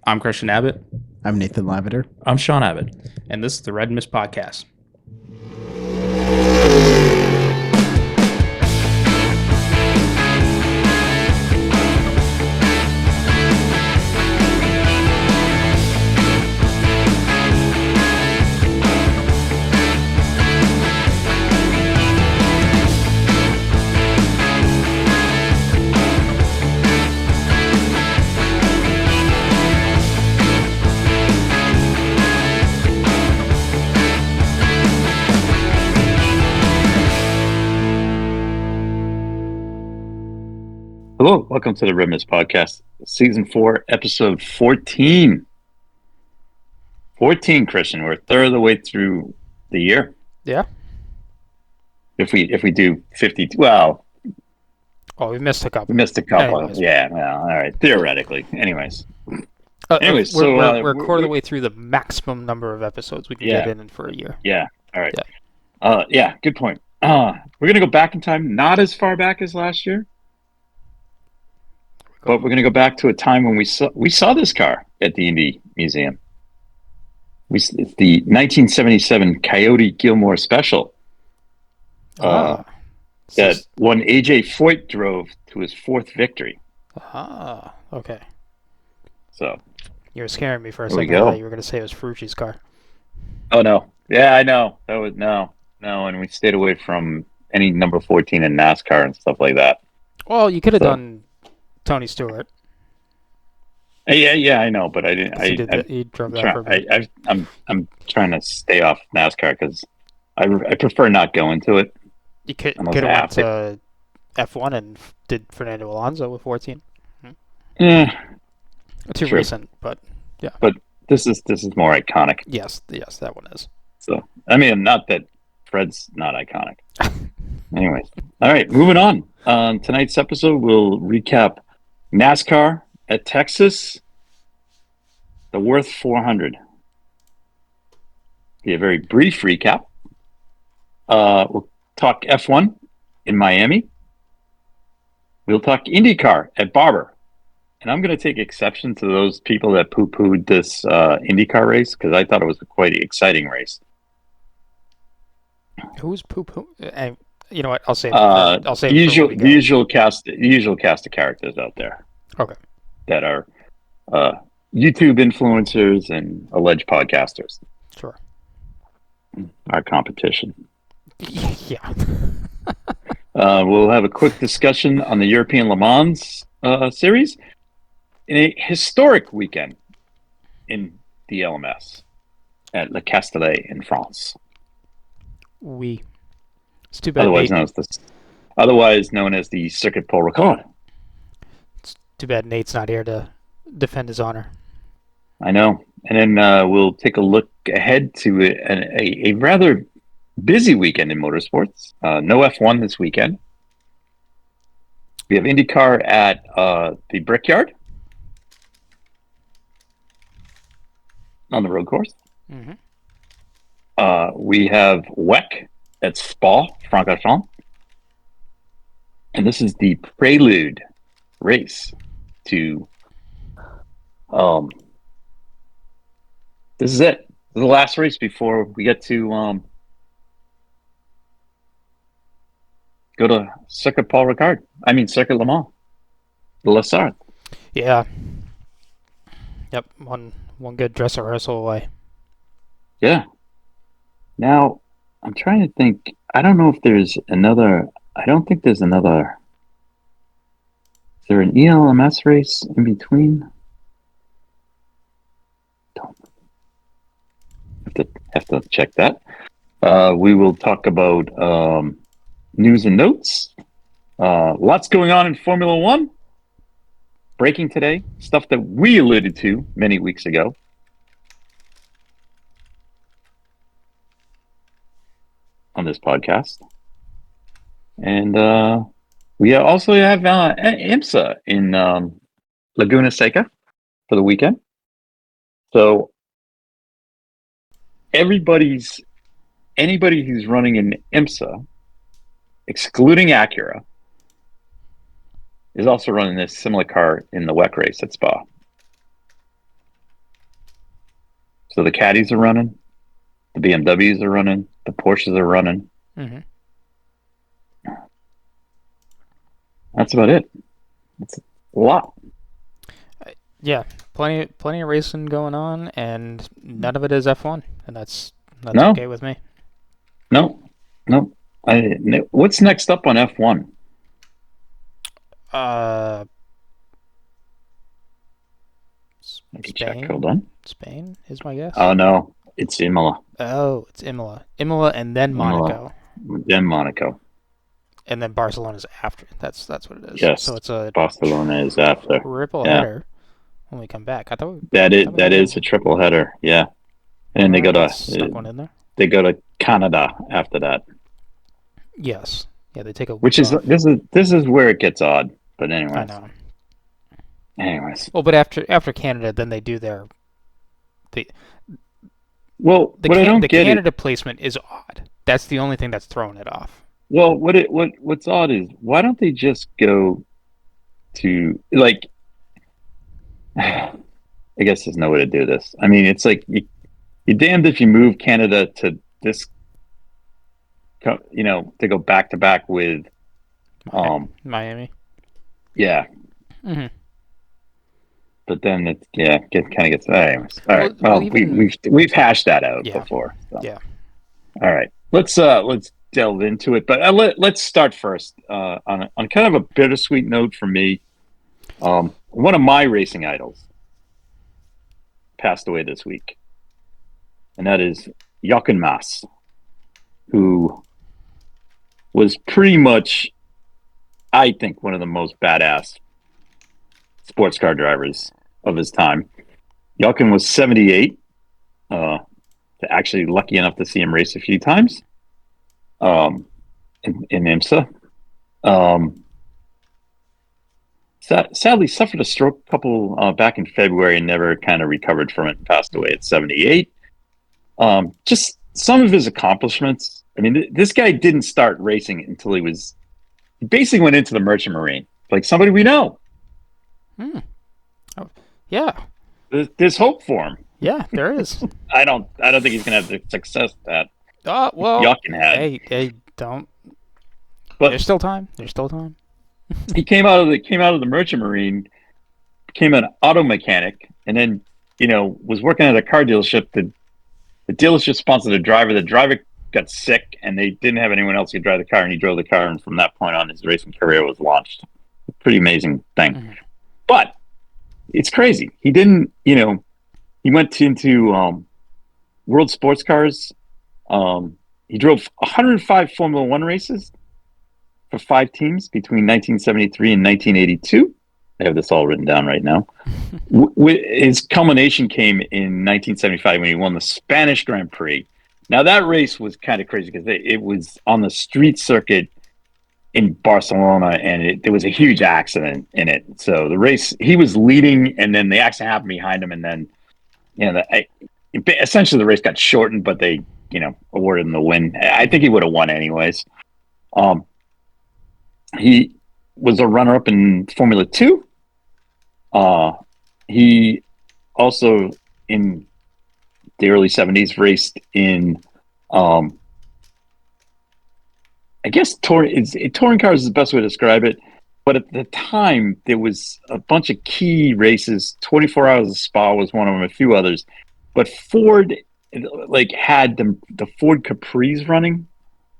I'm Christian Abbott. I'm Nathan Lavender. I'm Sean Abbott, and this is the Red Mist Podcast. Hello, welcome to the Red Mist Podcast, Season 4, Episode 14. 14, Christian. We're a third of the way through the year. Yeah. If we do 50, well, we missed a couple. we missed a couple. Anyways. Yeah, well, all right. Theoretically. Anyways, we're so a quarter of the way through the maximum number of episodes we can get in for a year. Yeah, all right. Yeah, good point. We're going to go back in time, not as far back as last year. But we're going to go back to a time when we saw this car at the Indy Museum. It's the 1977 Coyote Gilmore Special that one AJ Foyt drove to his fourth victory. Okay. So you were scaring me for a there we second. I go. thought you were going to say it was Ferrucci's car. Oh no! Yeah, I know. That was no, and we stayed away from any number 14 in NASCAR and stuff like that. Well, you could have done Tony Stewart. Yeah, I know, but I didn't. He drove that for me. I'm trying to stay off NASCAR because I prefer not going to it. You could have went to F1 and did Fernando Alonso with 14. Yeah, Too true. recent, but yeah. But this is more iconic. Yes, that one is. So I mean, not that Fred's not iconic. Anyways, all right, moving on. Tonight's episode, we'll recap NASCAR at Texas, the Worth 400. Be a very brief recap. We'll talk F1 in Miami. We'll talk IndyCar at Barber. And I'm going to take exception to those people that poo-pooed this IndyCar race because I thought it was a quite exciting race. Who's poo-poo? You know what? I'll say. The usual cast of characters out there. Okay. That are YouTube influencers and alleged podcasters. Sure. Our competition. Yeah. We'll have a quick discussion on the European Le Mans series in a historic weekend in the LMS at Le Castellet in France. It's too bad. Otherwise known as the Circuit Paul Ricard. It's too bad Nate's not here to defend his honor. I know. And then we'll take a look ahead to a rather busy weekend in motorsports. No F1 this weekend. We have IndyCar at the Brickyard on the road course. Mm-hmm. We have WEC at Spa-Francorchamps. And this is the prelude race to this is it. This is the last race before we get to go to Circuit Paul Ricard. I mean Circuit Le Mans. The Lassard. Yeah. Yep. One good dress rehearsal away. Yeah. Now I'm trying to think. I don't know if there's another. I don't think there's another. Is there an ELMS race in between? Don't. Have to check that. We will talk about news and notes. Lots going on in Formula One. Breaking today, stuff that we alluded to many weeks ago. On this podcast. And we also have IMSA in Laguna Seca for the weekend. So anybody who's running in IMSA, excluding Acura, is also running this similar car in the WEC race at Spa. So the Caddies are running, the BMWs are running, the Porsches are running. Mm-hmm. That's about it. It's a lot. Yeah, plenty of racing going on, and none of it is F1, and that's No, okay with me. no, no. What's next up on F1? Uh, Let me check. Spain. Hold on. Spain is my guess. Oh no, it's Imola. Oh, it's Imola. Imola, and then Imola, Monaco, then Monaco. and then Barcelona's after. That's what it is. Yes, So it's a Barcelona is after. triple Yeah, header when we come back. that is a triple header. Yeah, and All right, let's stuck one in there. they go to Canada after that, Yes. Yeah, they take a which week is off. this is where it gets odd. But I know. anyways. Well, but after Canada, then they do their the Well, what I don't the get Canada placement is odd. That's the only thing that's throwing it off. well, what's odd is why don't they just go to like? I guess there's no way to do this. I mean, it's like you're damned if you move Canada to this, to go back to back with, Miami. yeah. Mm-hmm. But then kind of gets. Anyways, all right. Well, Well, we've hashed that out Yeah. before. So. Yeah. All right. Let's delve into it. But let's start first on kind of a bittersweet note for me. One of my racing idols passed away this week, and that is Jochen Mass, who was pretty much, I think, one of the most badass sports car drivers of his time. Jochen was 78. Actually lucky enough to see him race a few times in IMSA. Sadly suffered a stroke couple back in February and never kind of recovered from it and passed away at 78. Just some of his accomplishments. I mean, this guy didn't start racing until he basically went into the Merchant Marine, like somebody we know. Oh, yeah. There's hope for him. Yeah, there is. I don't think he's gonna have the success that Well, Jochen had. Hey, don't. But there's still time. There's still time. He came out of the Merchant Marine, became an auto mechanic, and then was working at a car dealership. The dealership sponsored a driver. The driver got sick, and they didn't have anyone else who could drive the car, and he drove the car. And from that point on, his racing career was launched. Pretty amazing thing. Mm-hmm. But it's crazy. He didn't. He went into World Sports Cars. He drove 105 Formula One races for 5 teams between 1973 and 1982. I have this all written down right now. His culmination came in 1975 when he won the Spanish Grand Prix. Now, that race was kind of crazy because it was on the street circuit in Barcelona, and there was a huge accident in it. So the race, he was leading, and then the accident happened behind him, and then essentially the race got shortened, but they awarded him the win. I think he would have won anyways. He was a runner-up in Formula 2. He also, in the early 70s, raced in, I guess, touring cars is the best way to describe it. But at the time, there was a bunch of key races. 24 Hours of Spa was one of them, a few others. But Ford, had the Ford Capris running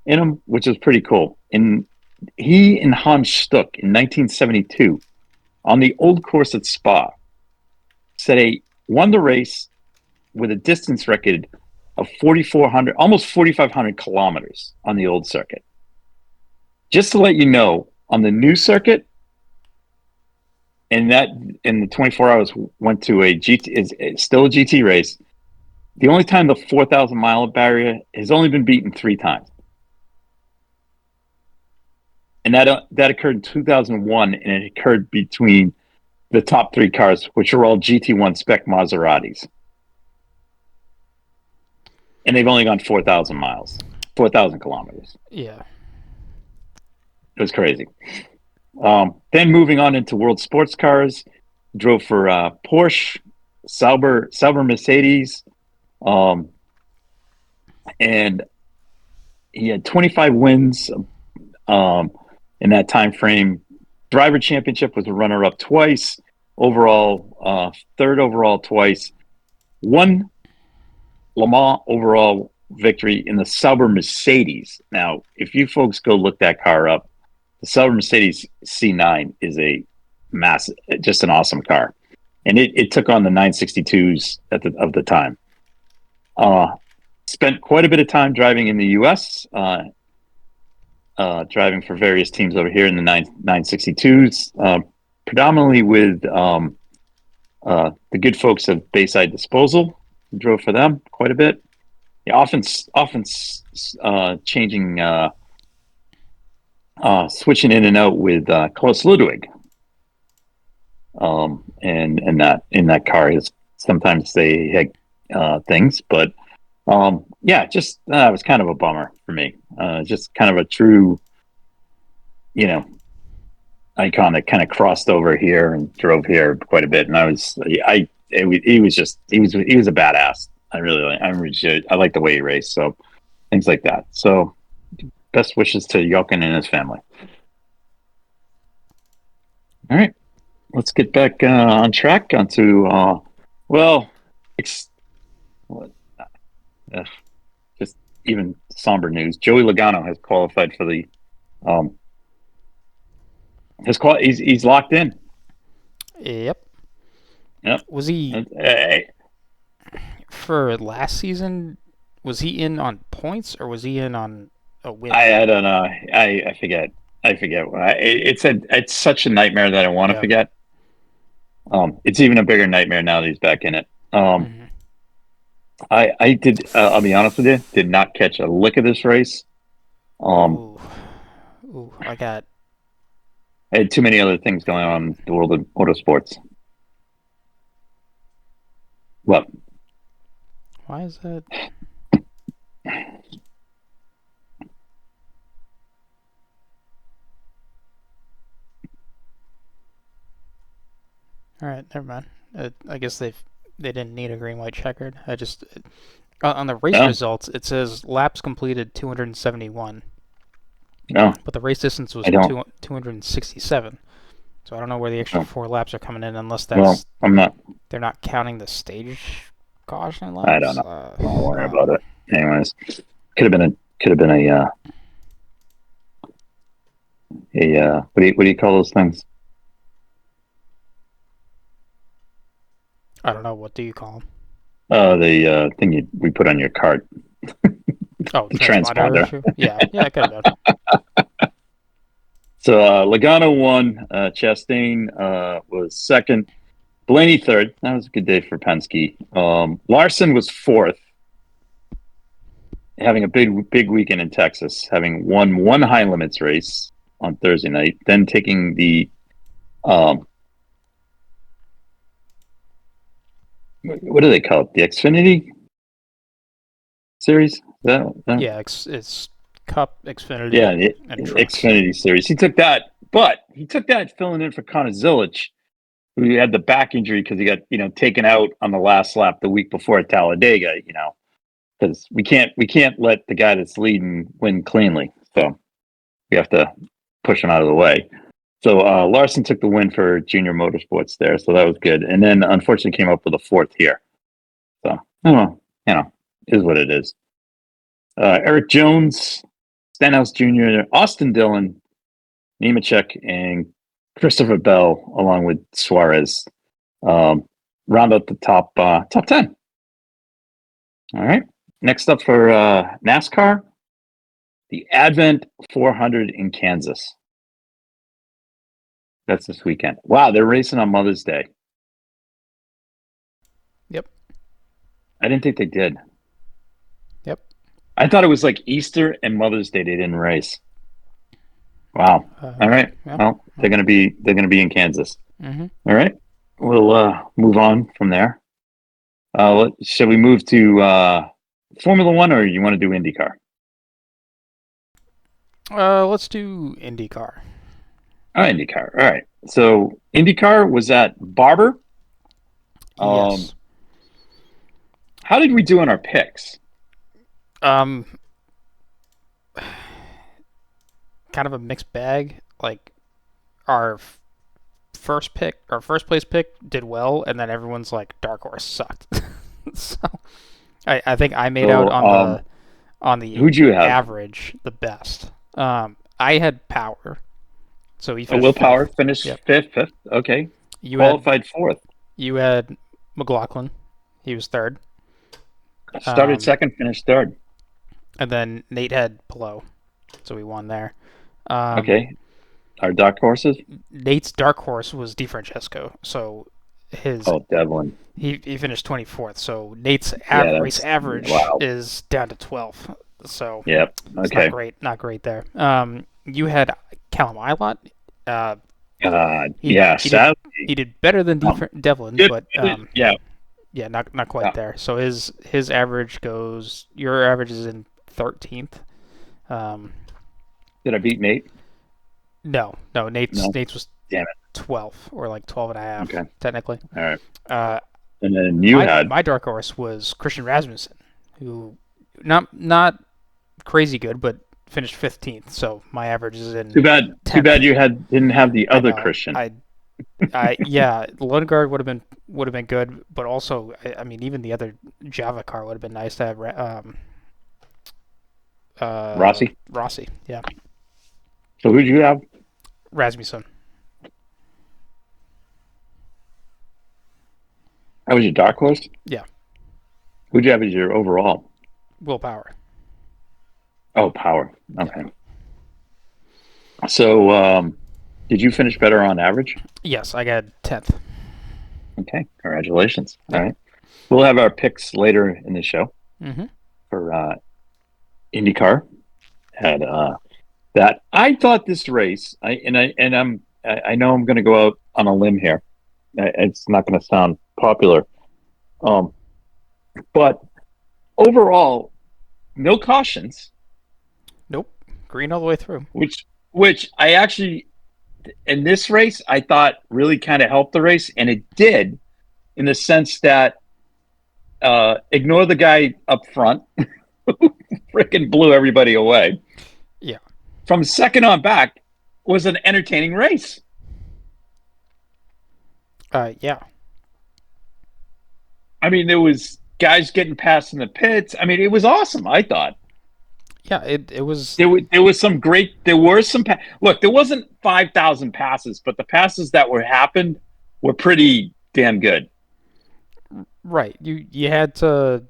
in them, which was pretty cool. And he and Hans Stuck in 1972 on the old course at Spa won the race with a distance record of 4,400, almost 4,500 kilometers on the old circuit. Just to let you know, on the new circuit, and the 24 hours went to a GT, is still a GT race. The only time the 4,000 mile barrier has only been beaten 3 times. And that occurred in 2001, and it occurred between the top 3 cars, which are all GT1 spec Maseratis. And they've only gone 4,000 kilometers. Yeah. It was crazy. Then moving on into World Sports Cars, drove for Porsche, Sauber Mercedes, Um, and he had 25 wins um, in that time frame. Driver championship was a runner-up twice. Overall, third overall twice. One Le Mans overall victory in the Sauber Mercedes. Now, if you folks go look that car up, the Sauber Mercedes C9 is a massive, just an awesome car, and it took on the 962s of the time. Uh, Spent quite a bit of time driving in the U.S. Driving for various teams over here in the 962s, predominantly with the good folks of Bayside Disposal. Drove for them quite a bit. Yeah, often changing, switching in and out with Klaus Ludwig. And that in that car is sometimes they had things, but yeah, just it was kind of a bummer for me. Just kind of a true, icon that kind of crossed over here and drove here quite a bit, and he was a badass. I like the way he raced, so things like that. So best wishes to Jochen and his family. All right, let's get back on track onto well, ex- what, just even somber news. Joey Logano has qualified for the um, he's locked in. Yep. Yep. Was he for last season? Was he in on points or was he in on a win? I don't know. I forget. I forget. It's such a nightmare that I want to Yeah. forget. It's even a bigger nightmare now that he's back in it. Mm-hmm. I did. I'll be honest with you. Did not catch a lick of this race. Ooh. Ooh. I had too many other things going on in the world of motorsports. Well, Why is that? All right, never mind. I guess they didn't need a green white checkered. I just on the race no, results it says laps completed 271, no, but the race distance was I don't. 267. So I don't know where the extra No. 4 laps are coming in unless Well, that's I'm not. they're not counting the stage caution I don't laps. know. Don't worry Oh, about it. Anyways, could have been a what do you call those things? I don't know. What do you call them? The thing we put on your cart, Oh, the transponder transponder. issue. Yeah, it could have been. So Logano won. Chastain was second. Blaney third. That was a good day for Penske. Larson was fourth, having a big weekend in Texas, having won one high limits race on Thursday night, then taking the what do they call it? The Xfinity series? Yeah, it's Cup, Yeah, Xfinity, the and Trucks. Xfinity series. He took that, but he took that filling in for Connor Zilic, who had the back injury because he got taken out on the last lap the week before at Talladega. Because we can't let the guy that's leading win cleanly, so we have to push him out of the way. So Larson took the win for Junior Motorsports there, so that was good. And then unfortunately came up with a fourth here. So I don't know, is what it is. Eric Jones, Stenhouse Jr., Austin Dillon, Nemechek, and Christopher Bell, along with Suarez, round out the top 10. All right. Next up for NASCAR, the Advent 400 in Kansas. That's this weekend. Wow, they're racing on Mother's Day. Yep. I didn't think they did. Yep. I thought it was like Easter and Mother's Day they didn't race. Wow. All right. Yeah. Well, they're gonna be in Kansas. Mm-hmm. All right. We'll move on from there. Shall we move to Formula One, or you want to do IndyCar? Let's do IndyCar. Oh, IndyCar. All right. So IndyCar was at Barber. Yes. how did we do in our picks? Um, kind of a mixed bag. Like our our first place pick did well, and then everyone's like dark horse sucked. So I think I made out So, on the who'd you have? average the best. I had power, so he finished Willpower fifth. finished Yep. fifth. Okay, You had qualified fourth. you had McLaughlin. He was third. Started Um, second, finished third. and then Nate had Palou, so we won there. Um, Okay, our dark horses. Nate's dark horse was DiFrancesco, so his Oh, Devlin. he finished 24th. So Nate's Yeah, race that's average wow. is down to 12th. So Yep. it's not Okay. great, not great there. You had Callum Ilott. Uh, he Yeah. he did Sadly, he did better than Devlin, good. but Yeah. yeah, not quite Yeah. there. So his average goes. Your average is in 13th. Um, Did I beat Nate? no, No. Nate's was Damn it. 12 or like 12 and a half Okay. technically. All right. Uh, And then you had my dark horse was Christian Rasmussen, who not crazy good, but finished 15th. So my average is in too bad. Too 10th. bad you didn't have the I other know. Christian. Yeah, Lundgaard would have been good, but also I mean even the other Java car would have been nice to have. Rossi. Rossi, yeah, So who'd you have? Rasmussen, That was your dark horse. yeah, Who'd you have as your overall? willpower, Oh, power. yeah, Okay. So, did you finish better on average? yes, I got 10th. Okay. Congratulations. All Yeah. right. We'll have our picks later in the show Mm-hmm. for IndyCar. Had that I thought this race. I know I'm going to go out on a limb here. It's not going to sound popular, um, but overall, no cautions, Nope, green all the way through. which I actually in this race I thought really kind of helped the race, and it did in the sense that ignore the guy up front who freaking blew everybody away. Yeah. From second on back was an entertaining race. Yeah. I mean, there was guys getting past in the pits. I mean, it was awesome. I thought Yeah, it was there was some great. There were some. Look, there wasn't 5,000 passes, but the passes that were happened were pretty damn good. right. You had to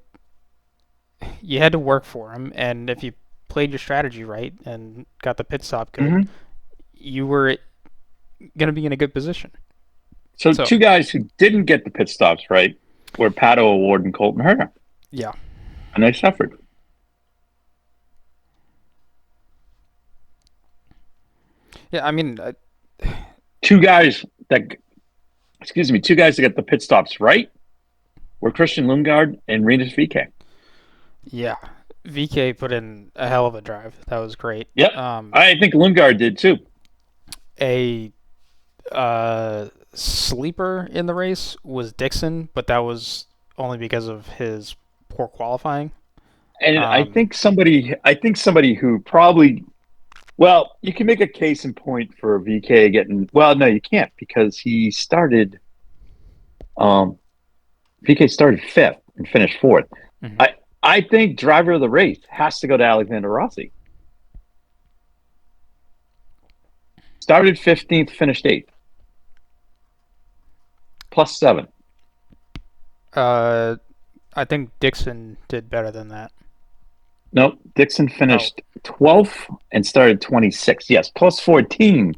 work for him, and if you played your strategy right and got the pit stop good, Mm-hmm. you were gonna be in a good position. So So two guys who didn't get the pit stops right were Pato O'Ward and Colton Herta, yeah, and they suffered. yeah. I mean, Two guys that, excuse me, two guys that got the pit stops right were Christian Lundgaard and Rinus VeeKay. yeah. VK put in a hell of a drive. That was great. Yep, I think Lundgaard did too. A sleeper in the race was Dixon, but that was only because of his poor qualifying. And Um, I think somebody who probably, well, you can make a case in point for VK getting, well, no, you can't because he started, VK started fifth and finished fourth. mhm. I think driver of the race has to go to Alexander Rossi. Started 15th, finished eighth, +7. I think Dixon did better than that. Nope, Dixon finished 12th and started 26th. Yes, +14,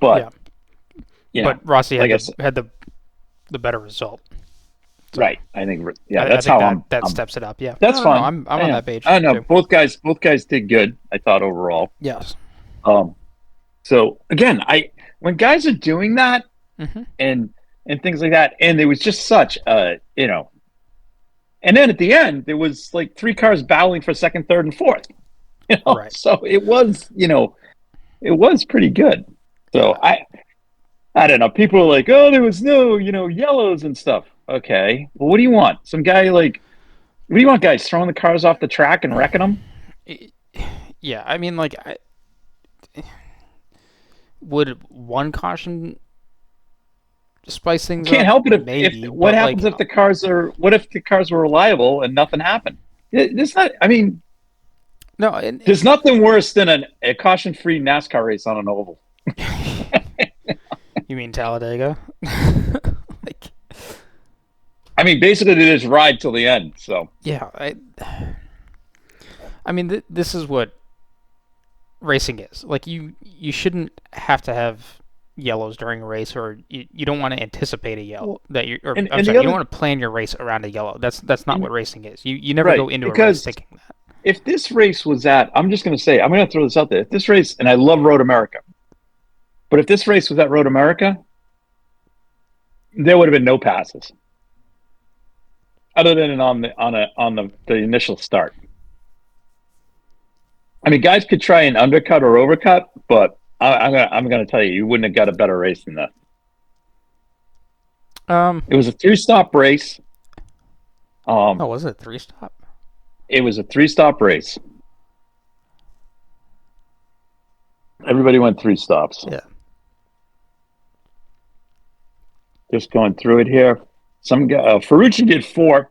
Yeah, but but Rossi like I said, had the better result. So right. I think, yeah, I that's think how that I'm steps it up. Yeah, that's no, fine. I'm on that page I know too. both guys did good. I thought overall. Yes. Um, so again, when guys are doing that Hmm. and things like that, and there was just such and then at the end there was like three cars battling for second, third, and fourth. Right. So it was it was pretty good. So Yeah. I don't know. People are like, oh, there was no yellows and stuff. Okay, well, what do you want? Some guy like What do you want, guys? Throwing the cars off the track and wrecking them? Yeah, I mean, like, would one caution spice You things can't up? help it if Maybe, what but happens like, if the cars are what if the cars were reliable and nothing happened? It's not. I mean, no. And there's nothing worse than a caution-free NASCAR race on an oval. you mean Talladega? Like, I mean, basically they just ride till the end. So yeah, I mean, this is what racing is. Like, you shouldn't have to have yellows during a race, or you don't want to anticipate a yellow well, that you. Or I'm and sorry, the you don't other want to plan your race around a yellow. That's not and, what racing is. You never right go into a race because thinking that. if this race was at, I'm just going to say, I'm going to throw this out there. If this race, and I love Road America, but if this race was at Road America, there would have been no passes other than on the initial start. I mean, guys could try and undercut or overcut, but I'm gonna tell you, you wouldn't have got a better race than that. Um. It was a three-stop race. Oh, Um, was it 3 stop? it was a three-stop race. Everybody went three stops. Yeah. Just going through it here. Some guy, Ferrucci did four.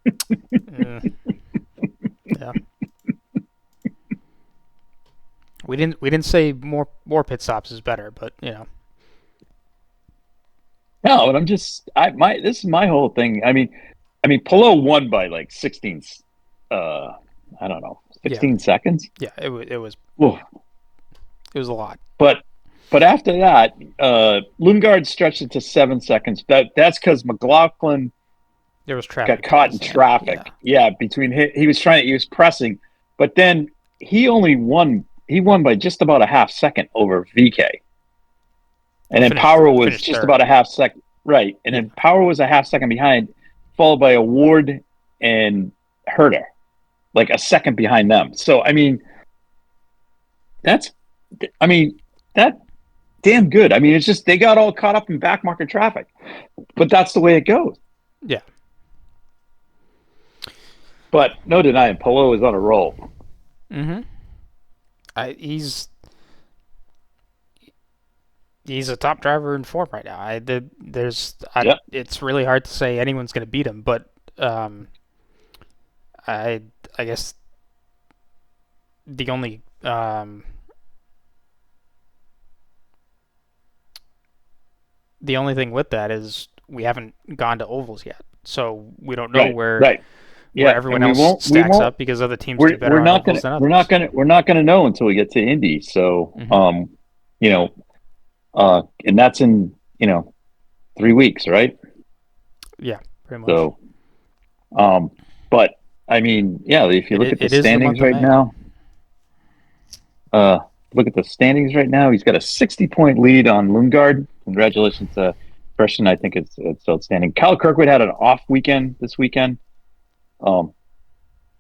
Mm, yeah. We didn't say more pit stops is better, but No, and this is my whole thing. I mean, Palou won by like 16. Uh, I don't know, yeah, 16 seconds. yeah. Whoa. It was a lot. But but after that, Lundgaard stretched it to 7 seconds. That's because McLaughlin There was got traffic caught in towards the end. Yeah. traffic. Yeah, between he was pressing, but then he won by just about a half second over VK. And then Power was Finished just third. about a half second right. And Yeah. then Power was a half second behind, followed by Award and Herder, like a second behind them. So that's I mean, that damn good. I mean, it's just they got all caught up in back market traffic. But that's the way it goes. Yeah. But no denying, Polo is on a roll. Mm-hmm. He's a top driver in form right now. Yep. It's really hard to say anyone's going to beat him, but I I guess the only thing with that is we haven't gone to ovals yet, so we don't know Right. Right. where Yeah. everyone And else we stacks won't up because other teams do better we're on not ovals gonna than others. we're not gonna know until we get to Indy. So Mm-hmm. you know, and that's in, 3 weeks, right? Yeah, pretty much. So but I mean, yeah, if you look at the It is the standings month of right May. now, look at the standings right now. He's got a 60-point lead on Lundgaard. Congratulations to Christian. I think it's outstanding. Kyle Kirkwood had an off weekend this weekend.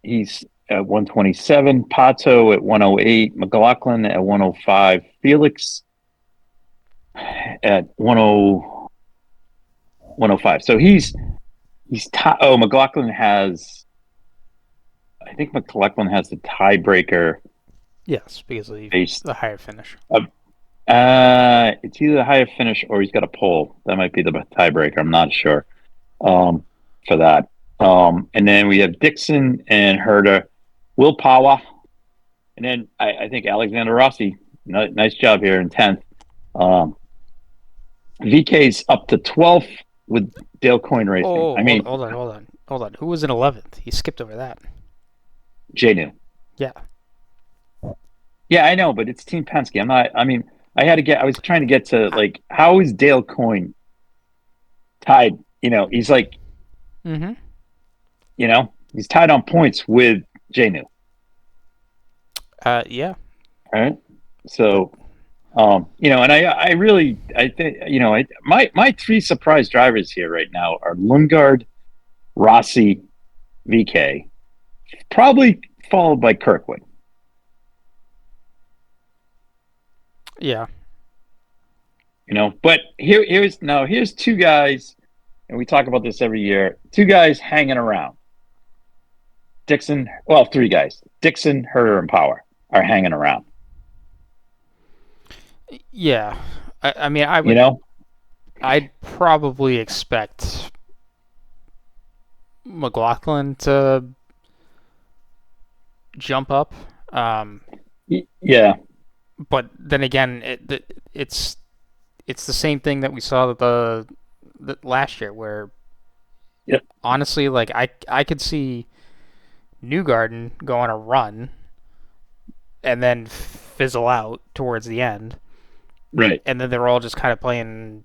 He's at 127. Pato at 108. McLaughlin at 105. Felix at 105. So McLaughlin has. I think McLaughlin has the tiebreaker. Yes, because of Based. the higher finish. It's either the higher finish or he's got a pole. That might be the tiebreaker. I'm not sure for that. And then we have Dixon and Herder, Will Power, and then I think Alexander Rossi. Nice job here in 10th. VK's up to 12th with Dale Coyne Racing. Oh, I mean, hold on. Who was in 11th? He skipped over that. J New. Yeah. Yeah, I know, but it's Team Penske. I was trying to get to, like, how is Dale Coyne tied? He's like, Mm-hmm. he's tied on points with J New. Yeah. All right. So, and I think, my three surprise drivers here right now are Lundgaard, Rossi, VK, probably followed by Kirkwood. Yeah. But here's two guys, and we talk about this every year. Two guys hanging around. Dixon. Well, three guys: Dixon, Herter, and Power are hanging around. Yeah, I mean, You know? I'd probably expect McLaughlin to jump up. Um, Yeah. but then again, it's it's the same thing that we saw the last year, where Yep. honestly, like I could see Newgarden go on a run and then fizzle out towards the end, Right. and then they're all just kind of playing,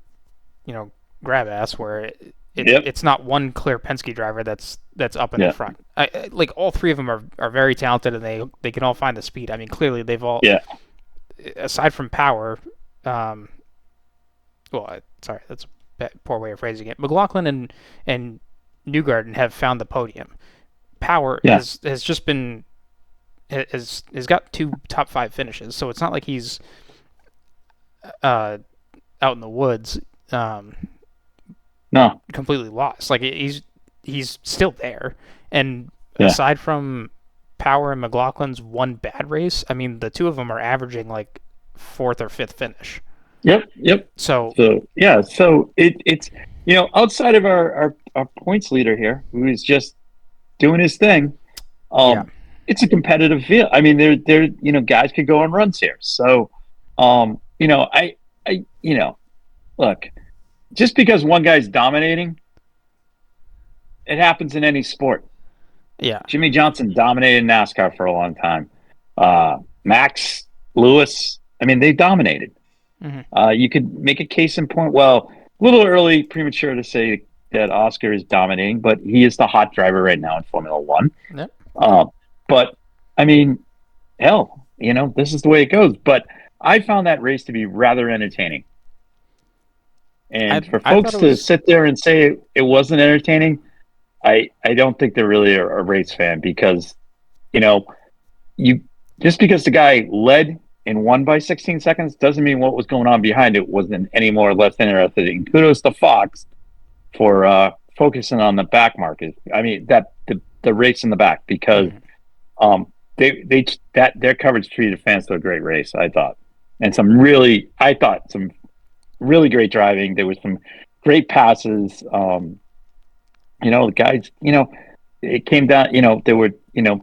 grab ass, where Yep. it's not one clear Penske driver that's up in the Yeah. front. Like all three of them are very talented, and they can all find the speed. I mean, clearly they've all, Yeah. aside from Power, um, sorry, that's a poor way of phrasing it. McLaughlin and Newgarden have found the podium. Power Yeah. has just been has got two top five finishes, so it's not like he's uh, out in the woods, No. completely lost. Like he's still there, and Yeah. aside from Power and McLaughlin's one bad race, I mean the two of them are averaging like fourth or fifth finish. Yep. Yep. So So yeah. So it's outside of our points leader here, who is just doing his thing. yeah, It's a competitive field. I mean, there guys could go on runs here. So, I look, just because one guy's dominating, it happens in any sport. yeah, Jimmy Johnson dominated NASCAR for a long time. Max Lewis, I mean, they dominated. hmm You could make a case in point. Well, a little early, premature to say that Oscar is dominating, but he is the hot driver right now in Formula One. yeah. Uh, but I mean, hell, this is the way it goes. But I found that race to be rather entertaining. And for I thought folks it to was sit there and say it wasn't entertaining, I don't think they're really a race fan because, you know, you just because the guy led and won by 16 seconds doesn't mean what was going on behind it wasn't any more or less interesting. Kudos to Fox for focusing on the back market. I mean, that the race in the back because mhm. they that their coverage treated fans to a great race, I thought. And some really great driving. There was some great passes. The guys, it came down, there were,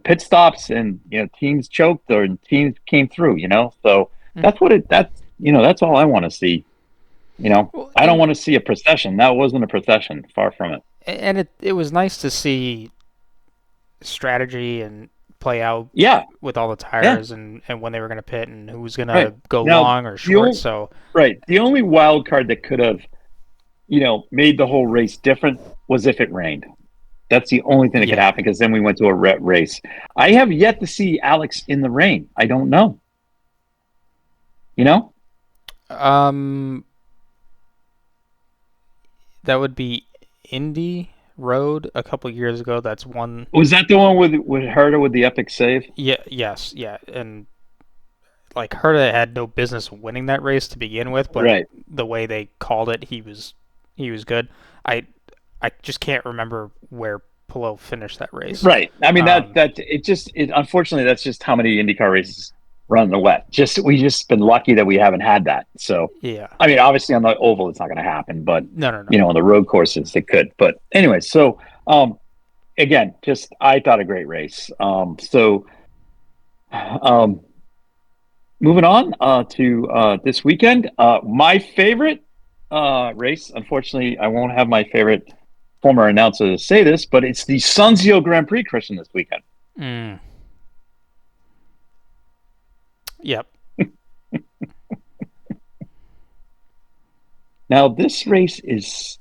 pit stops and, teams choked or teams came through, so Mhm. that's all I want to see. Well, I don't want to see a procession. That wasn't a procession. Far from it. it was nice to see strategy and play out Yeah. with all the Yeah. tires, and when they were going to pit and who was going Right. to go Now, long or the short. only, So right. The only wild card that could have, made the whole race different was if it rained. That's the only thing that could yeah, happen because then we went to a race. I have yet to see Alex in the rain. I don't know. You know? um, that would be Indy Road a couple years ago. That's one. Was that the one with Herta with the epic save? Yeah, yes, yeah, and like Herta had no business winning that race to begin with, but Right. the way they called it, he was good. I I just can't remember where Palou finished that race. Right. I mean Um, it unfortunately that's just how many IndyCar races run in the wet. We just been lucky that we haven't had that. So yeah, I mean obviously on the oval it's not gonna happen, but no, no, no. on the road courses it could. But anyway, so again, just I thought a great race. Um moving on to this weekend. My favorite race, unfortunately, I won't have my favorite former announcer to say this, but it's the Sunzio Grand Prix, Christian, this weekend. Mm, yep. Now, this race is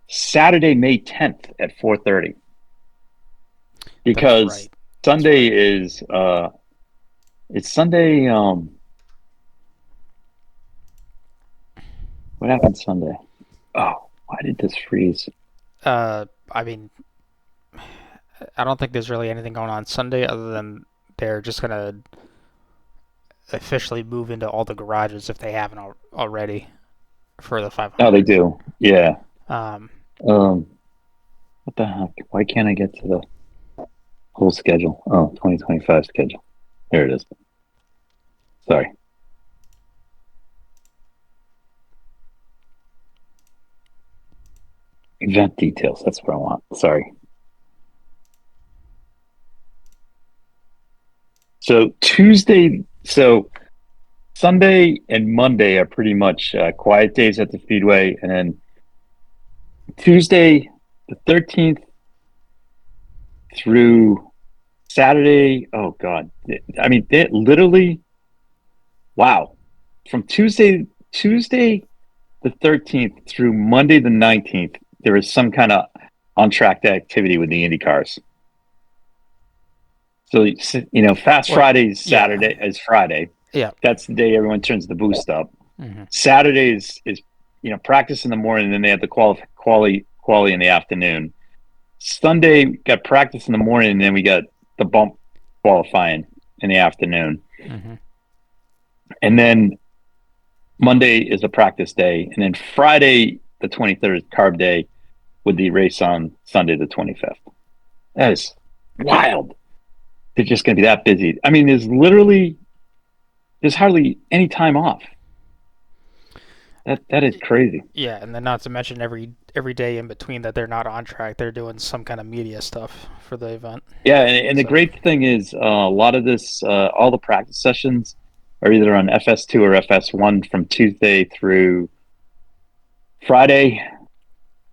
Saturday, May 10th at 4:30 That's because right. That's Sunday right. is it's Sunday. What happened Sunday? Oh, why did this freeze? I mean, I don't think there's really anything going on Sunday other than they're just gonna officially move into all the garages if they haven't already for the Oh, they 500. do. Yeah. Um, Um, what the heck? Why can't I get to the? Whole schedule. Oh, 2025 schedule. There it is. Sorry. Event details. That's what I want. Sorry. So Sunday and Monday are pretty much quiet days at the Speedway, and then Tuesday, the 13th through Saturday. Oh God, I mean, they literally, wow, from Tuesday the 13th through Monday the 19th, there is some kind of on track activity with the Indy cars. So Fast Well, Friday yeah, Saturday is Friday. yeah. That's the day everyone turns the boost up. Hmm. Saturday is practice in the morning, and then they have the quali in the afternoon. Sunday got practice in the morning, and then we got the bump qualifying in the afternoon. Hmm. And then Monday is a practice day, and then Friday the 23rd is carb day with the race on Sunday the 25th. That is wild. They're just going to be that busy. I mean, there's hardly any time off. That is crazy. Yeah, and then not to mention every day in between that they're not on track, they're doing some kind of media stuff for the event. Yeah, and the So, great thing is a lot of this, all the practice sessions are either on FS2 or FS1 from Tuesday through Friday,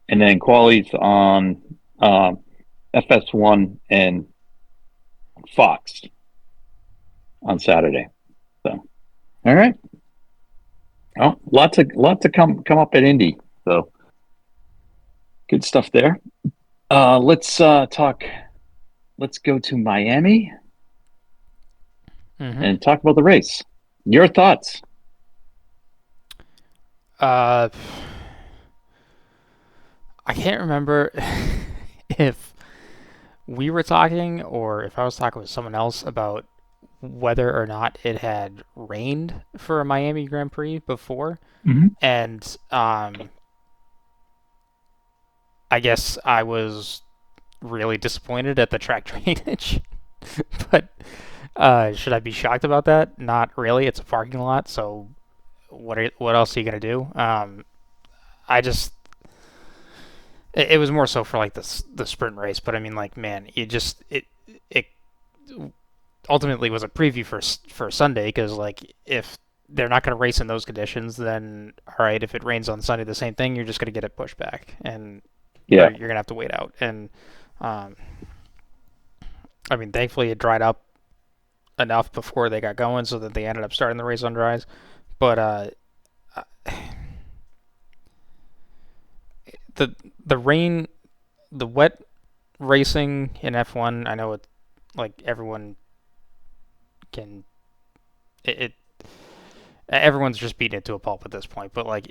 and then quali's on FS1 and Fox on Saturday. So, all right. Oh, lot to come up at Indy. So, good stuff there. Let's talk. Let's go to Miami hmm and talk about the race. Your thoughts? uh, I can't remember if we were talking or if I was talking with someone else about whether or not it had rained for a Miami Grand Prix before, Mm-hmm. and I guess I was really disappointed at the track drainage. But should I be shocked about that? Not really. It's a parking lot, so what else are you gonna do? I just it was more so for like the sprint race, but I mean like man, it ultimately was a preview for Sunday because like if they're not going to race in those conditions, then all right, if it rains on Sunday, the same thing. You're just going to get it pushed back, and or Yeah, you're going to have to wait out. And um, I mean, thankfully it dried up enough before they got going, so that they ended up starting the race on dries. But the the rain, the wet racing in F1, I know it like everyone can it everyone's just beating it to a pulp at this point. But like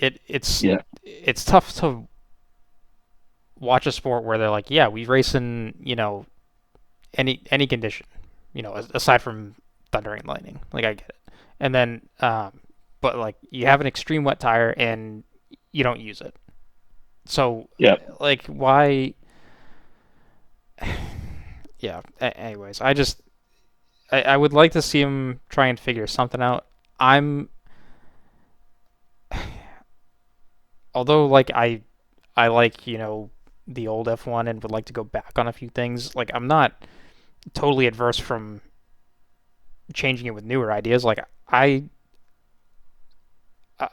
yeah, it's tough to watch a sport where they're like, yeah, we race in any condition, aside from thunder and lightning. Like I get it, and then but like you have an extreme wet tire and you don't use it. So yeah, like why? Yeah. Anyways, I would like to see him try and figure something out. I'm although like I like the old F1 and would like to go back on a few things. Like I'm not totally adverse from changing it with newer ideas. Like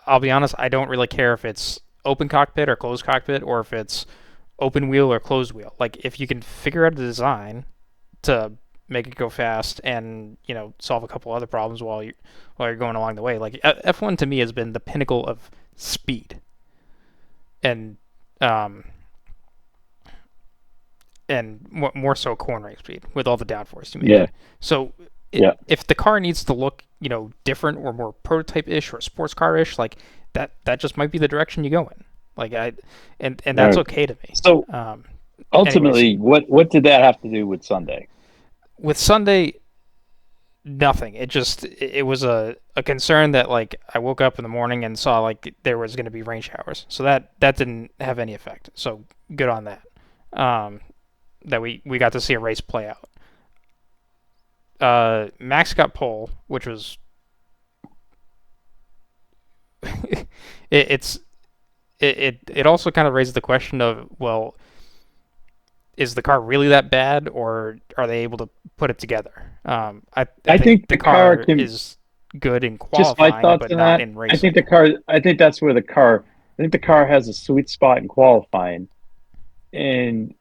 I'll be honest, I don't really care if it's open cockpit or closed cockpit or if it's open wheel or closed wheel. Like if you can figure out a design to make it go fast and solve a couple other problems while you're going along the way. Like F1 to me has been the pinnacle of speed and um and more so cornering speed with all the downforce you yeah, mentioned. So yeah. if the car needs to look, different or more prototype-ish or sports car-ish, like that just might be the direction you go in. Like and All that's right. okay to me. So Anyways, ultimately, what did that have to do with Sunday? with Sunday, nothing. It was a concern that like I woke up in the morning and saw like there was going to be rain showers, so that didn't have any effect. So good on that. Um, that we got to see a race play out. Max got pole, which was it's it also kind of raises the question of, well, is the car really that bad, or are they able to put it together? I I think think the the car car can. is good in Just my qualifying, thoughts but on not that. in I think the racing. car. I think that's where the car. I think the car has a sweet spot in qualifying, and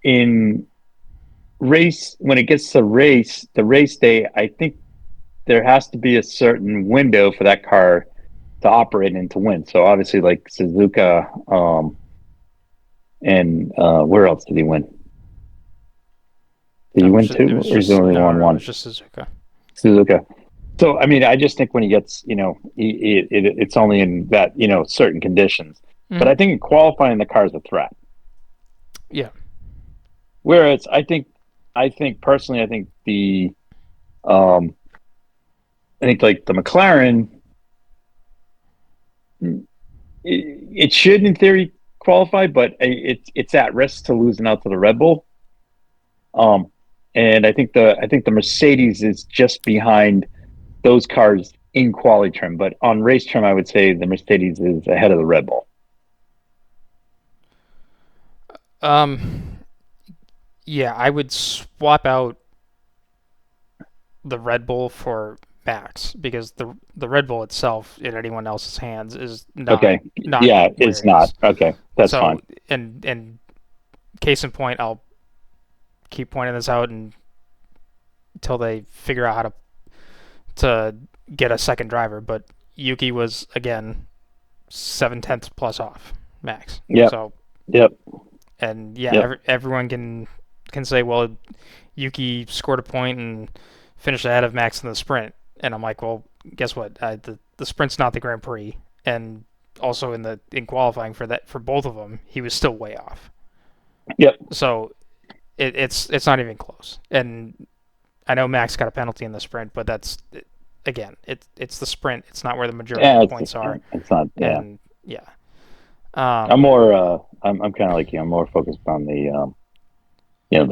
in race when it gets to race, the race day. I think there has to be a certain window for that car to operate and to win. So obviously, like Suzuka, and where else did he win? Did he win It two, was or is there just only no, one? no, it was One just Suzuka. Suzuka. So I mean, I just think when he gets, it's only in that certain conditions. But Mm-hmm. I think in qualifying, the car's a threat. Yeah. Whereas I think personally, um, I think like the McLaren, it should in theory qualify, but it's at risk to losing out to the Red Bull. Um, and I think the Mercedes is just behind those cars in quali trim, but on race trim, I would say the Mercedes is ahead of the Red Bull. Um. Yeah, I would swap out the Red Bull for Max because the Red Bull itself in anyone else's hands is not Okay, not yeah, where it's it not is. okay. That's So fine. and case in point, I'll keep pointing this out until they figure out how to get a second driver. But Yuki was again 7/10 plus off Max. Yep, So yep, and yeah, yep, everyone can say, well, Yuki scored a point and finished ahead of Max in the sprint, and I'm like, well, guess what? The sprint's not the Grand Prix, and also in qualifying for both of them, he was still way off. yep. So it's not even close. And I know Max got a penalty in the sprint, but that's again, it's the sprint. It's not where the majority of Yeah, the it's the points are, sprint. It's not. Yeah, and yeah, I'm um, more. I'm kind of like you. I'm more focused on the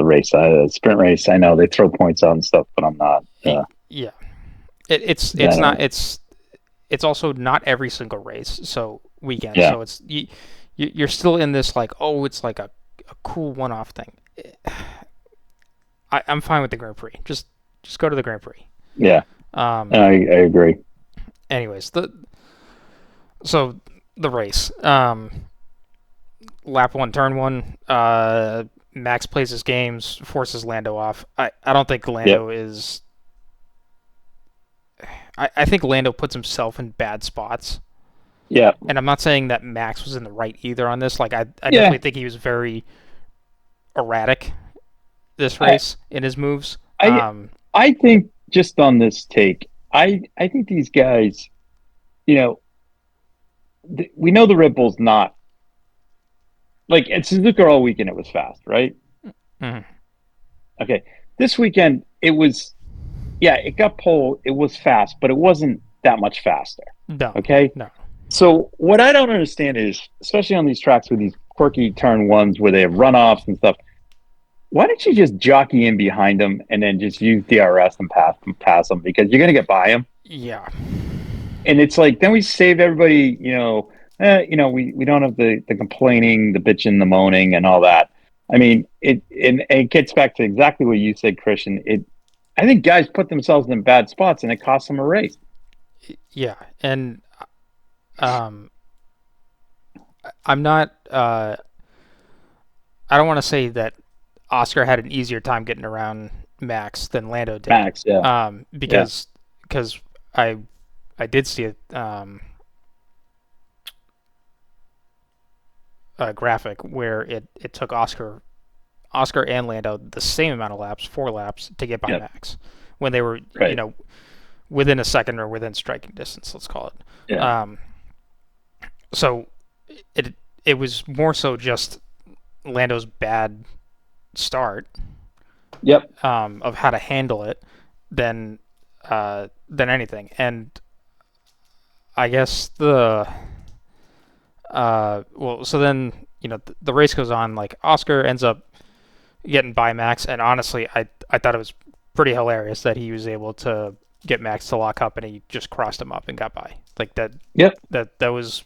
race. Sprint race. I know they throw points out and stuff, but I'm not. yeah. It's Yeah, not it's also not every single race, so weekend. yeah, So you're still in this like, oh, it's like a cool one-off thing. I'm fine with the Grand Prix. Just go to the Grand Prix. yeah. Um, I agree. anyways, so the race, lap one, turn one. Max plays his games, forces Lando off. I don't think Yep, Lando is. I think Lando puts himself in bad spots. yep, And I'm not saying that Max was in the right either on this. Like I yeah. definitely think he was very erratic this I race in his moves. I I think just on this take, I think these guys, you know, we know the Red Bull's not like at Suzuka all weekend. It was fast, right? mhm. Okay, this weekend it was. Yeah, it got pole. It was fast, but it wasn't that much faster. No, Okay. no, So what I don't understand is, especially on these tracks with these quirky turn ones where they have runoffs and stuff, why don't you just jockey in behind them and then just use DRS and pass them because you're gonna get by them. yeah, And it's like then we save everybody. We don't have the complaining, the bitching, the moaning, and all that. I mean, and it gets back to exactly what you said, Christian. I think guys put themselves in bad spots and it costs them a race. yeah. And um, I'm not. I don't want to say that Oscar had an easier time getting around Max than Lando did. Max, yeah, yeah, Because I I did see a graphic where it took Oscar and Lando the same amount of laps, 4 laps, to get by yeah, Max when they were, right, within a second or within striking distance, let's call it. yeah, So it it was more so just Lando's bad start, yep, of how to handle it than anything. And I guess so then the race goes on. Like Oscar ends up getting by Max, and honestly, I thought it was pretty hilarious that he was able to get Max to lock up and he just crossed him up and got by. Like that Yep. that was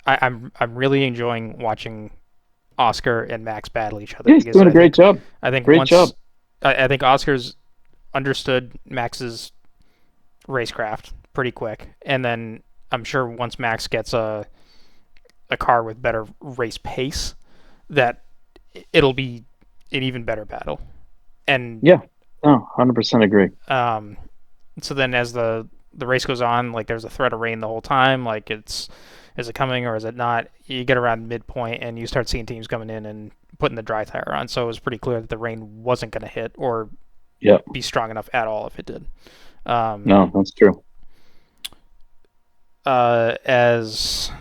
I'm really enjoying watching Oscar and Max battle each other Yeah, he's because doing a great job. I think Great job. once I think Oscar's understood Max's racecraft pretty quick, and then I'm sure once Max gets a car with better race pace, that it'll be an even better battle. And Yeah. Oh, 100% agree. so then as the race goes on, like there's a threat of rain the whole time. Like is it coming or is it not? You get around midpoint and you start seeing teams coming in and putting the dry tire on. So it was pretty clear that the rain wasn't going to hit or Yep. be strong enough at all if it did. No, that's true. As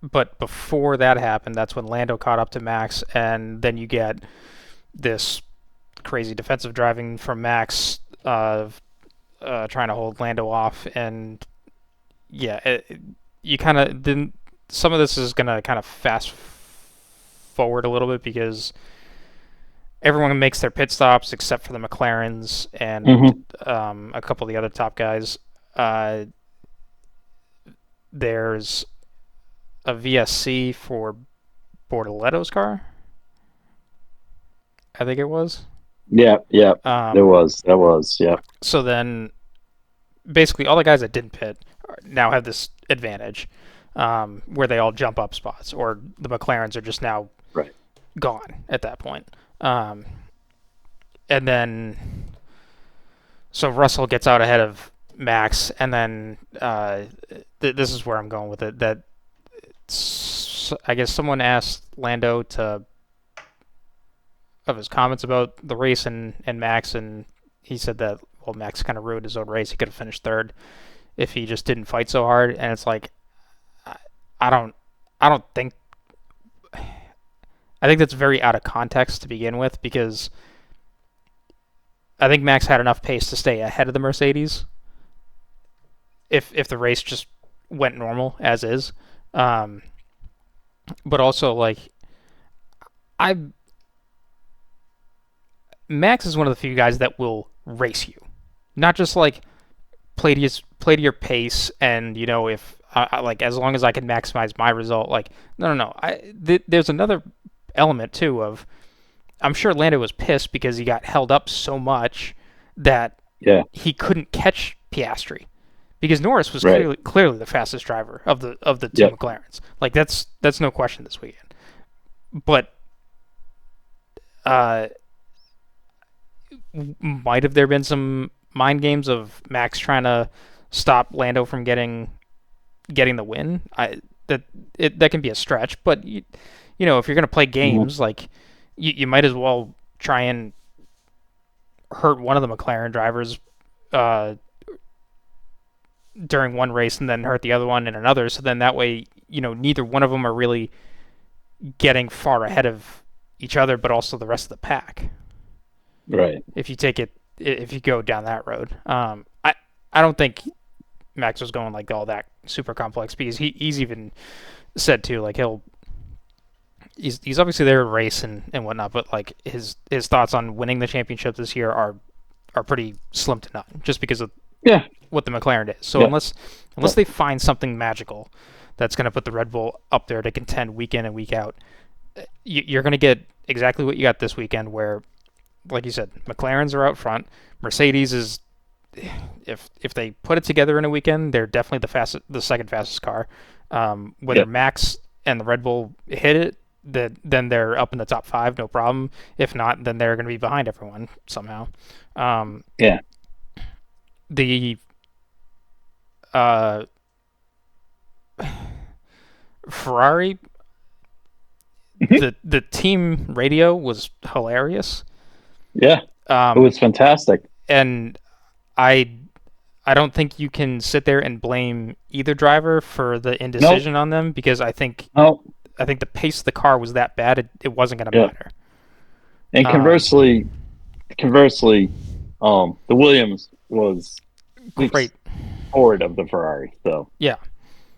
but before that happened, that's when Lando caught up to Max, and then you get this crazy defensive driving from Max, trying to hold Lando off, and yeah, you kind of then some of this is gonna kind of fast forward a little bit because everyone makes their pit stops except for the McLarens and a couple of the other top guys. Uh, there's a VSC for Bortoletto's car, I think it was. Yeah, yeah. There Um, was. That was. Yeah. so then basically all the guys that didn't pit now have this advantage where they all jump up spots, or the McLarens are just now Right. gone at that point. Um, and then so Russell gets out ahead of Max, and then this is where I'm going with it. That I guess someone asked Lando to of his comments about the race and Max, and he said that well Max kind of ruined his own race. He could have finished third if he just didn't fight so hard. And it's like I don't I don't think I think that's very out of context to begin with because I think Max had enough pace to stay ahead of the Mercedes if the race just went normal as is. Um, but also like I Max is one of the few guys that will race you, not just like play to your pace and you know if like as long as I can maximize my result. Like no. There's another element too of I'm sure Lando was pissed because he got held up so much that Yeah. he couldn't catch Piastri because Norris was Right. clearly the fastest driver of the two Yep. McLarens. Like that's no question this weekend. But uh, might have there been some mind games of Max trying to stop Lando from getting the win? That can be a stretch, but you know if you're gonna play games, like you might as well try and hurt one of the McLaren drivers uh, during one race and then hurt the other one in another. So then that way, you know, neither one of them are really getting far ahead of each other, but also the rest of the pack. Right. If you go down that road, I don't think Max was going like all that super complex because he's even said too like he's obviously there to race and whatnot, but like his thoughts on winning the championship this year are pretty slim to none just because of Yeah. what the McLaren is. So Yeah. unless they find something magical that's going to put the Red Bull up there to contend week in and week out, you're going to get exactly what you got this weekend where, like you said, McLarens are out front. Mercedes is, if they put it together in a weekend, they're definitely the second fastest car. Whether Yeah. Max and the Red Bull hit it, then they're up in the top five, no problem. If not, then they're going to be behind everyone somehow. Yeah. The uh, Ferrari, the team radio was hilarious. Yeah. It was fantastic. And I I don't think you can sit there and blame either driver for the Nope. indecision on them because No. I think the pace of the car was that bad it wasn't going to Yeah. matter. And conversely, the Williams was Great. forward of the Ferrari. So, Yeah,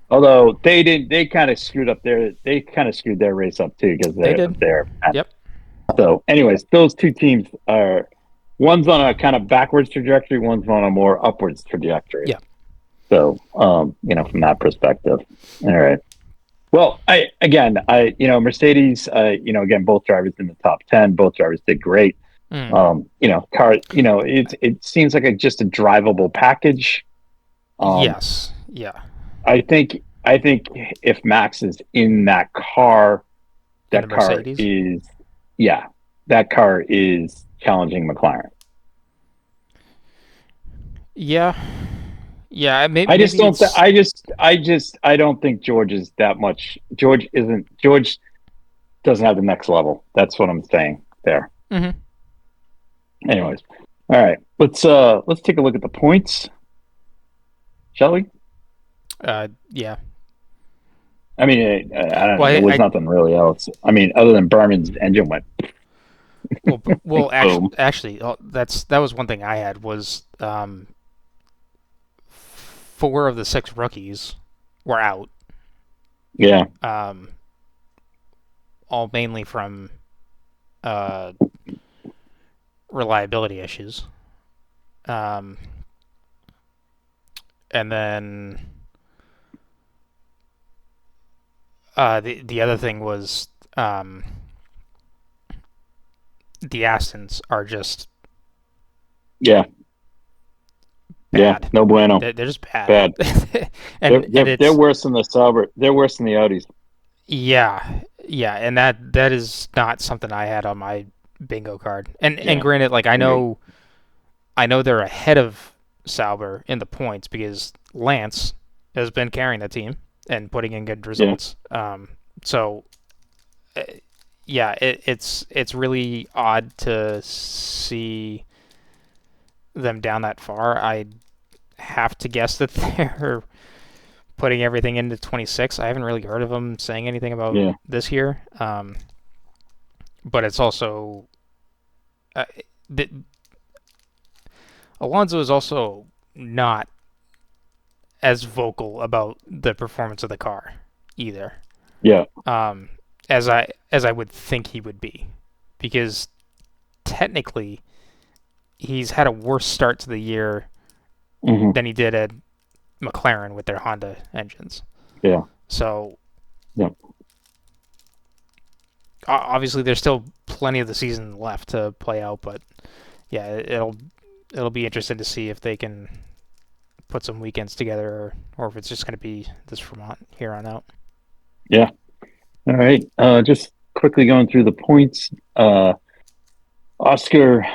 although they kind of screwed their race up too because they did. they're Yep. so. Anyways, those two teams are one's on a kind of backwards trajectory, one's on a more upwards trajectory. Yeah. So, from that perspective. All right. Well, Mercedes, again, both drivers in the top 10, both drivers did great. Car, it seems like just a drivable package. Yes. Yeah. I think if Max is in that car, In the that car Mercedes? is, challenging McLaren. Yeah. Yeah. I just Maybe don't. it's. I don't think George is that much. George doesn't have the next level. That's what I'm saying there. Mm-hmm. Anyways, all right. Let's take a look at the points, shall we? Yeah. I mean, I don't know. Well, There was nothing really else. I mean, other than Berman's engine went boom. Actually, that was one thing I had was 4 of the 6 rookies were out. Yeah. All mainly from reliability issues. And then the other thing was the Astons are just Yeah. bad. Yeah. No bueno. They're just bad. Bad. and they're worse than the Sauber. They're worse than the Audis. Yeah, and that is not something I had on my bingo card. And granted, like I know they're ahead of Sauber in the points because Lance has been carrying the team and putting in good results. So it's really odd to see them down that far. I have to guess that they're putting everything into 26. I haven't really heard of them saying anything about this year. But it's also Alonso is also not as vocal about the performance of the car either. Yeah. As I would think he would be, because technically he's had a worse start to the year than he did at McLaren with their Honda engines. Yeah. So. Yeah. Obviously, there's still plenty of the season left to play out, but yeah, it'll be interesting to see if they can put some weekends together, or if it's just going to be this Vermont here on out. Yeah. All right. Just quickly going through the points. Oscar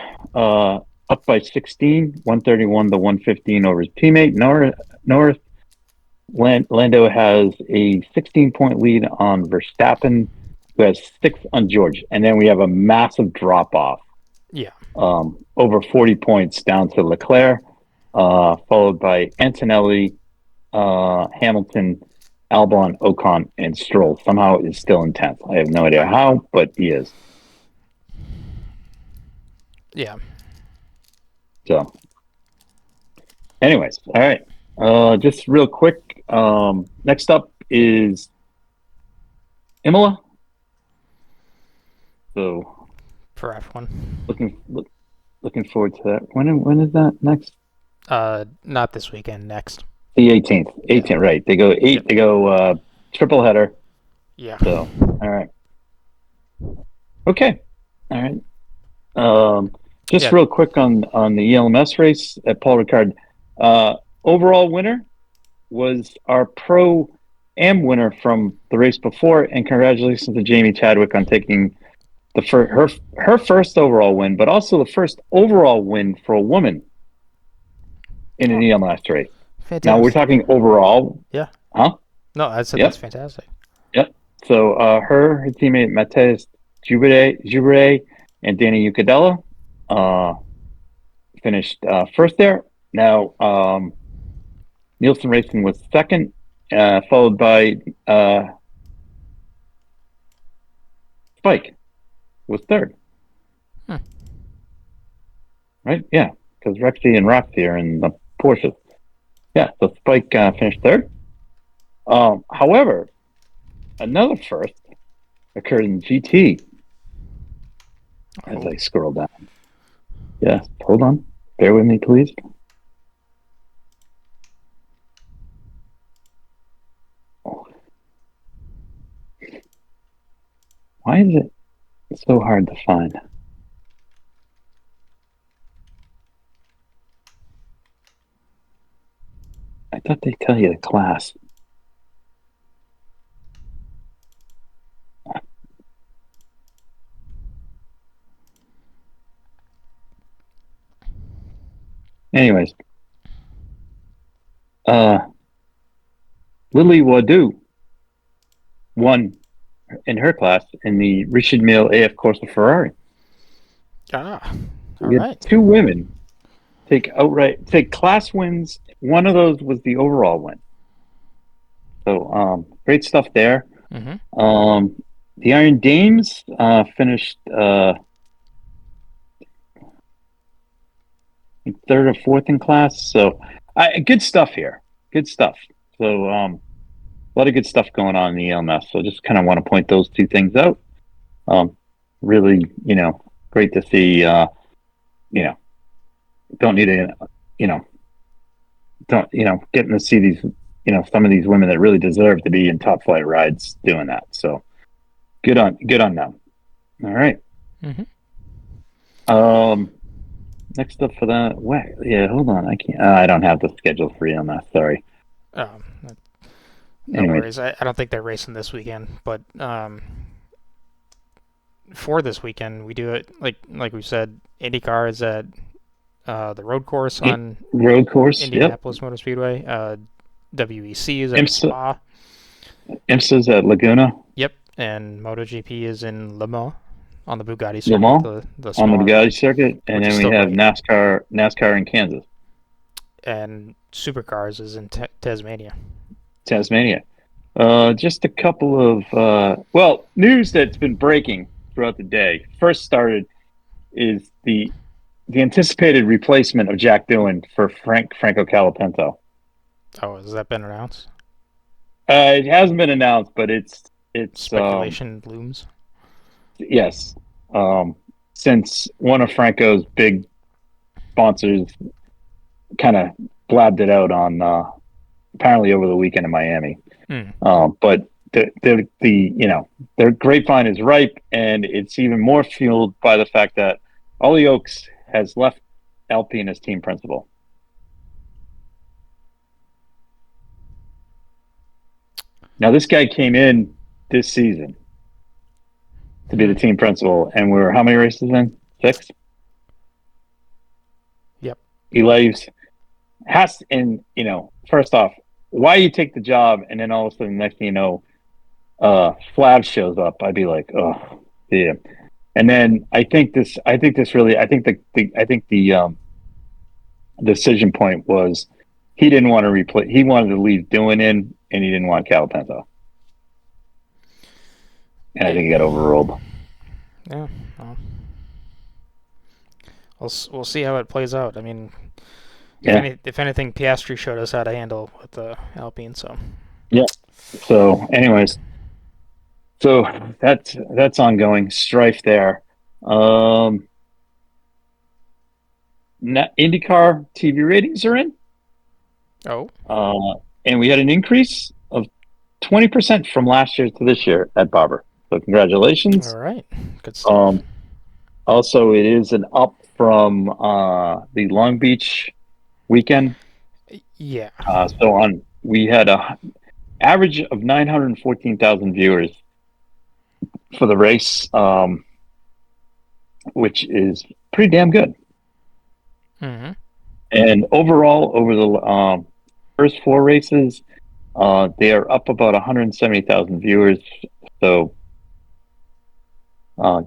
up by 16, 131 to 115 over his teammate Norris. Lando has a 16-point lead on Verstappen, who has 6 on George, and then we have a massive drop off. Yeah. Over 40 points down to Leclerc, followed by Antonelli, Hamilton, Albon, Ocon, and Stroll. Somehow is still in 10th. I have no idea how, but he is. Yeah. So, anyways, all right. Just real quick. Next up is Imola. So, for F1. Looking forward to that. When is that next? Not this weekend. Next. The 18th. 18th, yeah. Right? They go 8. Yep. They go triple header. Yeah. So, all right. Okay. All right. Just real quick on the ELMS race at Paul Ricard. Overall winner was our Pro Am winner from the race before, and congratulations to Jamie Chadwick on taking her first overall win, but also the first overall win for a woman in an ELMS race. Fantastic. Now we're talking overall. Yeah. Huh? No, I said that's fantastic. Yep. So her teammate Matej Jubere and Danny Ucadella finished first there. Now Nielsen Racing was second, followed by Spike was third. Right? Yeah, because Rexy and Roxy are in the Porsche. Yeah, so Spike finished third. However, another first occurred in GT. As I scroll down. Yes, hold on. Bear with me, please. Why is it so hard to find? I thought they tell you the class. Anyways, Lily Wadu won in her class in the Richard Mille AF Corsa Ferrari. Ah, all We had right. two women take class wins. One of those was the overall win. So great stuff there. Mm-hmm. The Iron Dames finished third or fourth in class. So good stuff here. Good stuff. So a lot of good stuff going on in the ELMS. So just kind of want to point those two things out. Really, great to see. Don't need a, you know, don't getting to see these, some of these women that really deserve to be in top flight rides doing that. So good on them. All right. Mm-hmm. Next up for that. Wait, yeah, hold on. I can't. I don't have the schedule for ELMS. Sorry. Um, no Anyways, worries. I don't think they're racing this weekend, but for this weekend we do it like we said. IndyCar is at the road course on road course. Yep. Indianapolis Motor Speedway. WEC is at IMSA, Spa. IMSA's at Laguna. Yep, and MotoGP is in Le Mans on the Bugatti Le circuit, Mans the on the smaller one, Bugatti circuit, and which is then we still have great. NASCAR in Kansas, And Supercars is in Tasmania. Tasmania. Just a couple of news that's been breaking throughout the day. First started is the anticipated replacement of Jack Doohan for Franco Colapinto. Oh, has that been announced? It hasn't been announced, but it's Speculation looms. yes. Um, since one of Franco's big sponsors kind of blabbed it out on apparently over the weekend in Miami. Mm. But their grapevine is ripe, and it's even more fueled by the fact that Ollie Oakes has left Alpine as team principal. Now, this guy came in this season to be the team principal, and we're how many races in? 6. Yep. He leaves. First off, why you take the job and then all of a sudden, next thing you know, Flav shows up. I'd be like, oh, yeah. And then I think the decision point was he didn't want to replace. He wanted to leave Doohan in, and he didn't want Calapento. And I think he got overruled. Yeah. Well, we'll see how it plays out. I mean, if anything, Piastri showed us how to handle with the Alpine. So. Yeah. So, anyways, that's ongoing strife there. IndyCar TV ratings are in. Oh. And we had an increase of 20% from last year to this year at Barber. So congratulations. All right. Good stuff. Also, it is an up from the Long Beach weekend. Yeah. We had a average of 914,000 viewers for the race, which is pretty damn good. Mm-hmm. And overall, over the first 4 races, they are up about 170,000 viewers. So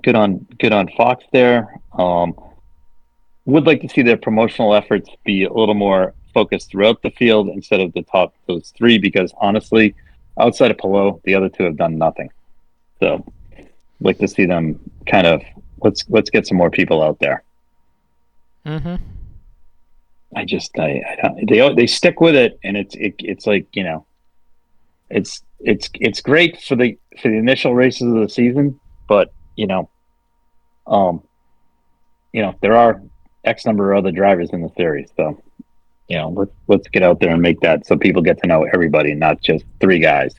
good on Fox there. Would like to see their promotional efforts be a little more focused throughout the field instead of the top those 3, because honestly, outside of Palou, the other 2 have done nothing. So like to see them kind of let's get some more people out there. Mm-hmm. They stick with it, and it's like it's great for the initial races of the season, but there are X number of other drivers in the series. So, let's get out there and make that so people get to know everybody, not just 3 guys.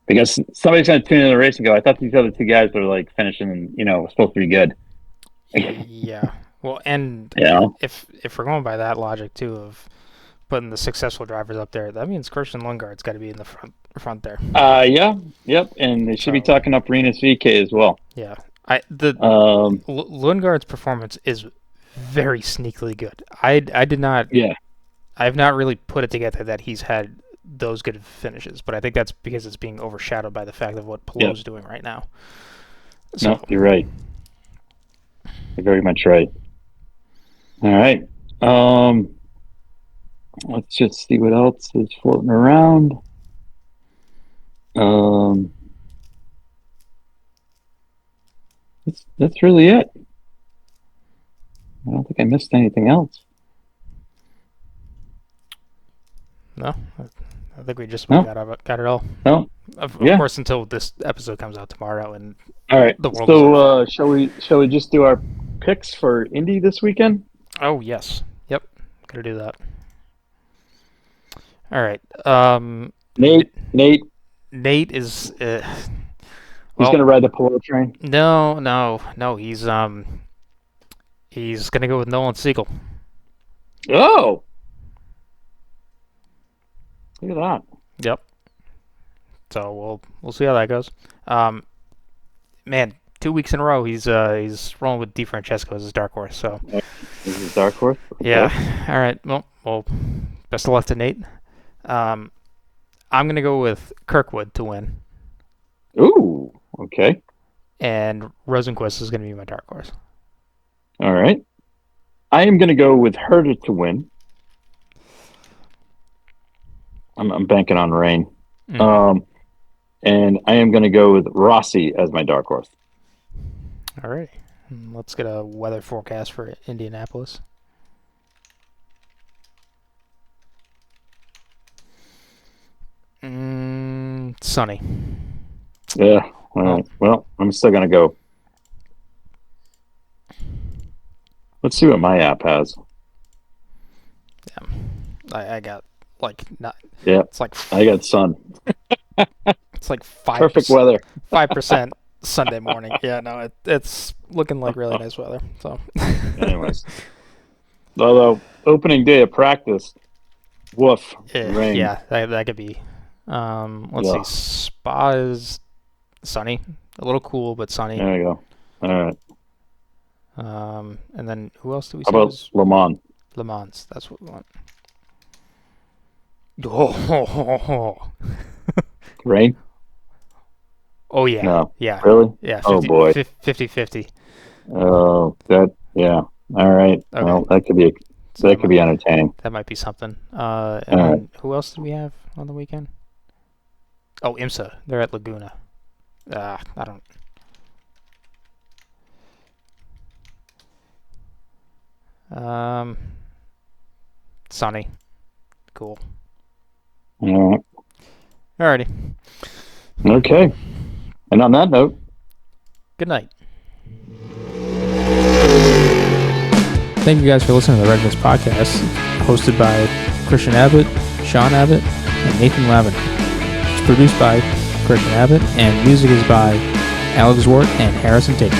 Because somebody's going to tune in the race and go, I thought these other 2 guys were like finishing, supposed to be good. Yeah. Well, and if we're going by that logic too of putting the successful drivers up there, that means Christian Lundgaard's got to be in the front there. Yep, and they should be talking up Rinus VeeKay as well. Yeah, Lundgaard's performance is very sneakily good. I did not. Yeah. I have not really put it together that he's had those good finishes, but I think that's because it's being overshadowed by the fact of what Palou's doing right now. So, no, you're right. You're very much right. All right. Let's just see what else is floating around. That's really it. I don't think I missed anything else. No, I think we just got it all. No, of course, until this episode comes out tomorrow, and all right. Shall we just do our picks for Indy this weekend? Oh yes, yep, gotta do that. All right. Nate is. He's gonna ride the Palou train. No. He's gonna go with Nolan Siegel. Oh. Look at that. Yep. So we'll see how that goes. Man, 2 weeks in a row he's rolling with DeFrancesco as his dark horse. So this is dark horse. Okay. Yeah. All right. Well, best of luck to Nate. I'm gonna go with Kirkwood to win. Ooh. Okay. And Rosenquist is gonna be my dark horse. All right. I am gonna go with Herta to win. I'm banking on rain. Mm. And I am going to go with Rossi as my dark horse. All right. Let's get a weather forecast for Indianapolis. Sunny. Yeah. All right. Well, I'm still going to go. Let's see what my app has. Yeah. I got not. Yeah. It's like I got sun. It's like 5%. Perfect weather. 5% Sunday morning. Yeah, no, it's looking like really nice weather. So. Anyways. Although opening day of practice, woof, rain. Yeah, that could be. Let's see. Spa is sunny, a little cool, but sunny. There you go. All right. And then who else do we see? How about Le Mans? Le Mans. That's what we want. Oh. Rain? Oh, yeah. No. Yeah. Really? Yeah. 50, oh, boy. 50-50. Oh, yeah. All right. Okay. Well, that could be entertaining. That might be something. And then who else do we have on the weekend? Oh, IMSA. They're at Laguna. I don't... Sunny. Cool. All right. Alrighty. Okay. And on that note, good night. Thank you guys for listening to the Red Mist Podcast, hosted by Christian Abbott, Sean Abbott, and Nathan Lavin. It's produced by Christian Abbott, and music is by Alex Wart and Harrison Tate.